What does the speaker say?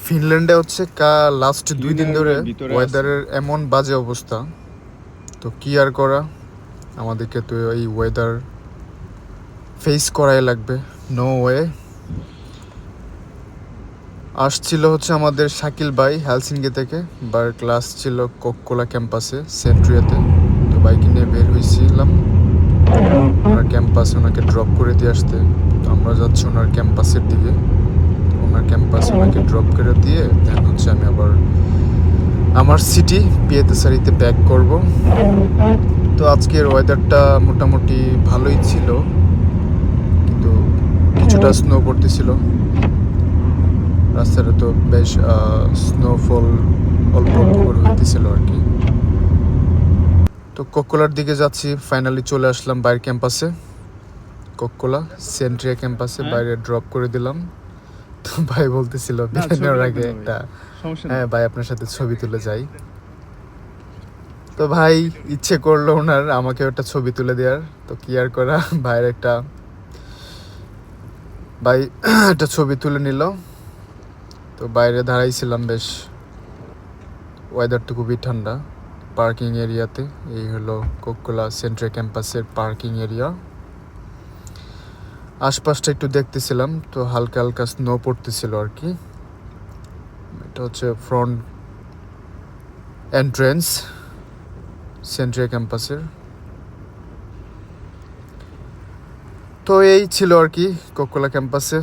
ফিনল্যান্ডে হচ্ছে লাস্ট 2 দিন ধরে ভিতরে ওয়েদারের এমন বাজে অবস্থা, তো কি আর করা, আমাদেরকে তো এই ওয়েদার ফেস করাই লাগবে, নো ওয়ে। আসছিল হচ্ছে আমাদের শাকিল ভাই হেলসিঙ্কি থেকে, ক্লাস ছিল কোককোলা ক্যাম্পাসে সেন্ট্রিয়াতে। তো বাইক নিয়ে বের হয়েছিলাম ওনার ক্যাম্পাসে ওনাকে ড্রপ করে দিয়ে আসতে। তো আমরা যাচ্ছি ওনার ক্যাম্পাসের দিকে, ওনার ক্যাম্পাসে ওনাকে ড্রপ করে দিয়ে দেন হচ্ছে আমি আবার আমার সিটি পিএতেসারিতে ব্যাক করব। তো আজকের ওয়েদারটা মোটামুটি ভালোই ছিল, কিন্তু কিছুটা স্নো পড়তেছিল রাস্তাটা, তো বেশ স্নোফল অল্প অল্প করে হইতেছিল আর কি। তো কোককোলার দিকে যাচ্ছি, ফাইনালি চলে আসলাম বাইরের ক্যাম্পাসে, কোককোলা সেন্ট্রিয়া ক্যাম্পাসে বাইরে ড্রপ করে দিলাম। তো ভাই বলতেছিল বেরোনোর আগে একটা, হ্যাঁ ভাই আপনার সাথে ছবি তুলে যাই। তো ভাই ইচ্ছে করলো ওনার আমাকে একটা ছবি তুলে দেওয়ার, তো কি আর করা, ভাইয়ের একটা ছবি তুলে নিল। তো বাইরে দাঁড়াইছিলাম, বেশ ওয়েদারটা খুবই ঠান্ডা পার্কিং এরিয়াতে। এই হলো কোককোলা সেন্ট্রাল ক্যাম্পাসের পার্কিং এরিয়া। আশপাশটা একটু দেখতেছিলাম, তো হালকা হালকা স্নো পড়তেছিল আর কি। এটা হচ্ছে ফ্রন্ট এন্ট্রেন্স সেন্ট্রাল ক্যাম্পাসের। তো এই ছিল আর কি কোককোলা ক্যাম্পাসে।